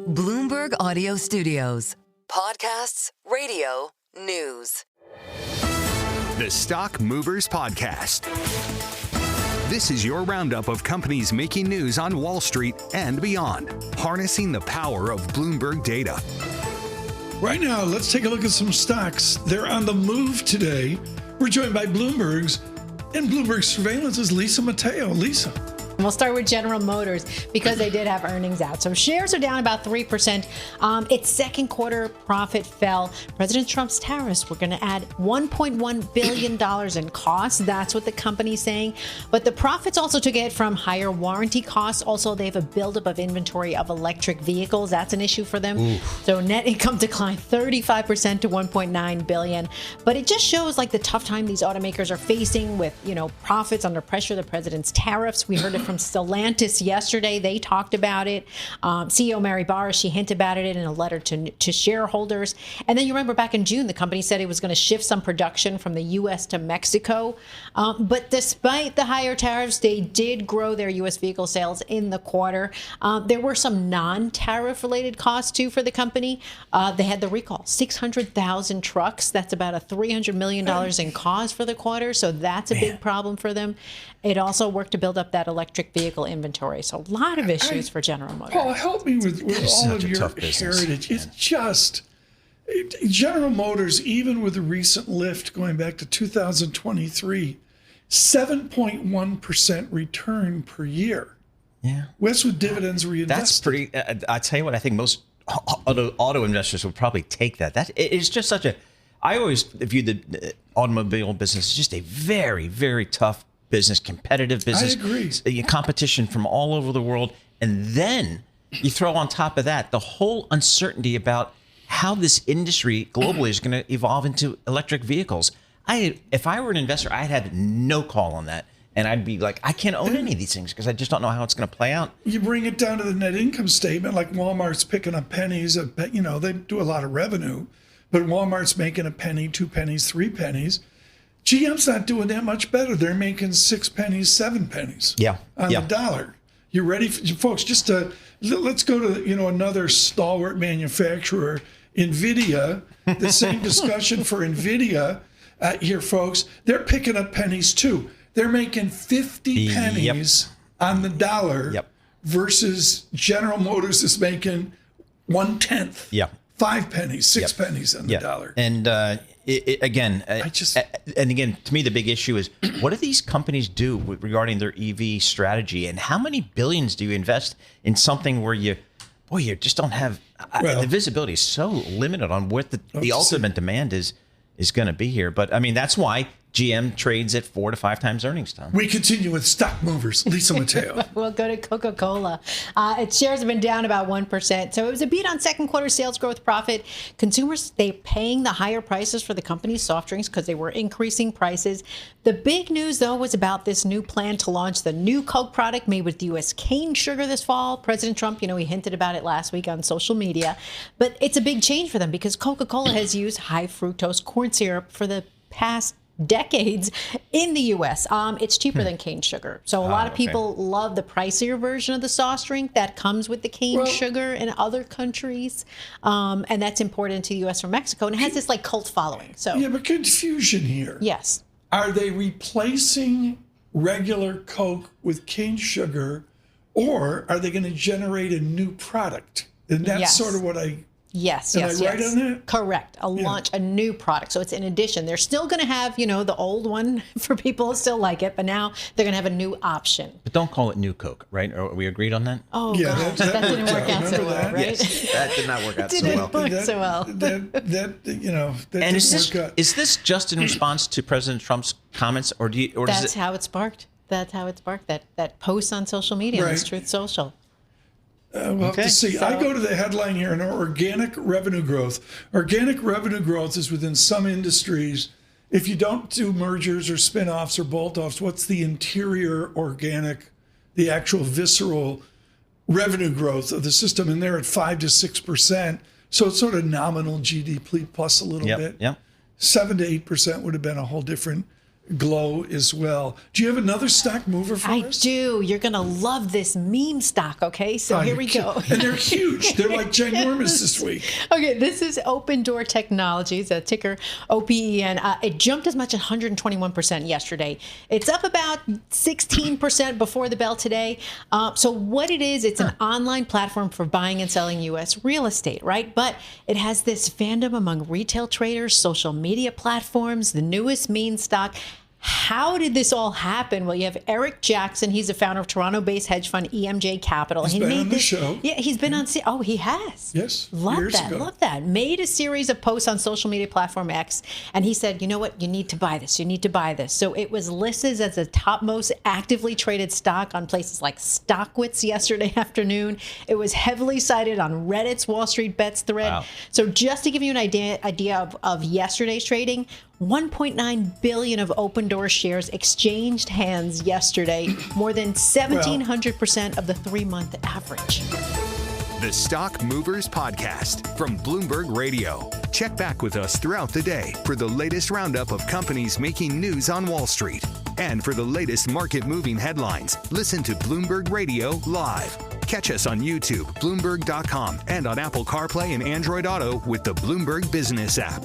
Bloomberg Audio Studios. Podcasts, radio, news. The Stock Movers Podcast. This is your roundup of companies making news on Wall Street and beyond, harnessing the power of Bloomberg data. Right now, let's take a look at some stocks. They're on the move today. We're joined by Bloomberg's Surveillance's Lisa Mateo. Lisa. We'll start with General Motors because they did have earnings out. So shares are down about 3%. Its second quarter profit fell. President Trump's tariffs were going to add $1.1 billion in costs. That's what the company's saying. But the profits also took a hit from higher warranty costs. Also, they have a buildup of inventory of electric vehicles. That's an issue for them. Oof. So net income declined 35% to $1.9 billion. But it just shows like the tough time these automakers are facing with, profits under pressure, the president's tariffs. We heard it from Stellantis yesterday. They talked about it. CEO Mary Barra, she hinted about it in a letter to shareholders. And then you remember back in June, the company said it was going to shift some production from the U.S. to Mexico. But despite the higher tariffs, they did grow their U.S. vehicle sales in the quarter. There were some non-tariff related costs, too, for the company. They had the recall, 600,000 trucks. That's about a $300 million in cost for the quarter. So that's a big problem for them. It also worked to build up that electric vehicle inventory. So a lot of issues for General Motors. Paul, help me with all of your heritage. It's just General Motors, even with the recent lift going back to 2023, 7.1% return per year. Yeah. Westwood dividends reinvested. That's pretty. I tell you what, I think most auto investors would probably take that. That it's just such a. I always view the automobile business as just a very, very tough business, competitive business. I agree. Competition from all over the world. And then you throw on top of that the whole uncertainty about how this industry globally is going to evolve into electric vehicles. If I were an investor, I'd have no call on that. And I'd be like, I can't own any of these things because I just don't know how it's going to play out. You bring it down to the net income statement, like Walmart's picking up pennies. They do a lot of revenue, but Walmart's making a penny, 2 pennies, 3 pennies. GM's not doing that much better. They're making 6 pennies, 7 pennies on the dollar. You ready, folks? Just let's go to another stalwart manufacturer, NVIDIA. The same discussion for NVIDIA here, folks. They're picking up pennies too. They're making 50 pennies on the dollar versus General Motors is making 1/10. 5 pennies, 6 pennies on the dollar. And again, to me, the big issue is what do these companies do regarding their EV strategy, and how many billions do you invest in something where you just don't have the visibility is so limited on what the ultimate demand is going to be here. But I mean, that's why GM trades at 4 to 5 times earnings, Tom. We continue with Stock Movers. Lisa Mateo. We'll go to Coca Cola. Its shares have been down about 1%. So it was a beat on second quarter sales growth profit. Consumers, they're paying the higher prices for the company's soft drinks because they were increasing prices. The big news, though, was about this new plan to launch the new Coke product made with U.S. cane sugar this fall. President Trump, he hinted about it last week on social media. But it's a big change for them because Coca Cola has used high fructose corn syrup for the past decades in the U.S. It's cheaper than cane sugar. So a lot of people love the pricier version of the soft drink that comes with the cane sugar in other countries. And that's imported into the U.S. from Mexico. And it has this cult following. So but confusion here. Yes. Are they replacing regular Coke with cane sugar, or are they going to generate a new product? And that's sort of what Yes. Am I right on that? Correct. Launch a new product. So it's in addition. They're still going to have, the old one for people who still like it, but now they're going to have a new option. But don't call it New Coke, right? Are we agreed on that? Oh, yeah, gosh, that didn't work out so well, right? Yes, that did not work out so well. And is this just in response to President Trump's comments, or That's how it sparked. That's how it sparked that post on social media, on Truth Social. We'll have to see. I go to the headline here in organic revenue growth. Organic revenue growth is within some industries. If you don't do mergers or spin-offs or bolt-offs, what's the interior organic, the actual visceral revenue growth of the system? And they're at 5 to 6%. So it's sort of nominal GDP plus a little bit. 7 to 8% would have been a whole different glow as well. Do you have another stock mover for us? I do. You're going to love this meme stock, okay? So here we go. And they're huge. They're like ginormous this week. Okay, this is Opendoor Technologies, a ticker OPEN. It jumped as much as 121% yesterday. It's up about 16% before the bell today. So what it is, it's an online platform for buying and selling U.S. real estate, right? But it has this fandom among retail traders, social media platforms, the newest meme stock. How did this all happen? Well, you have Eric Jackson. He's the founder of Toronto-based hedge fund EMJ Capital. He's been on the show. Yeah, he's been on. Oh, he has. Yes, love years that. ago. Love that. Made a series of posts on social media platform X, and he said, "You know what? You need to buy this. You need to buy this." So it was listed as the top most actively traded stock on places like Stockwits yesterday afternoon. It was heavily cited on Reddit's Wall Street Bets thread. Wow. So just to give you an idea of yesterday's trading. 1.9 billion of Opendoor shares exchanged hands yesterday, more than 1,700% of the 3-month average. The Stock Movers Podcast from Bloomberg Radio. Check back with us throughout the day for the latest roundup of companies making news on Wall Street. And for the latest market-moving headlines, listen to Bloomberg Radio live. Catch us on YouTube, Bloomberg.com, and on Apple CarPlay and Android Auto with the Bloomberg Business app.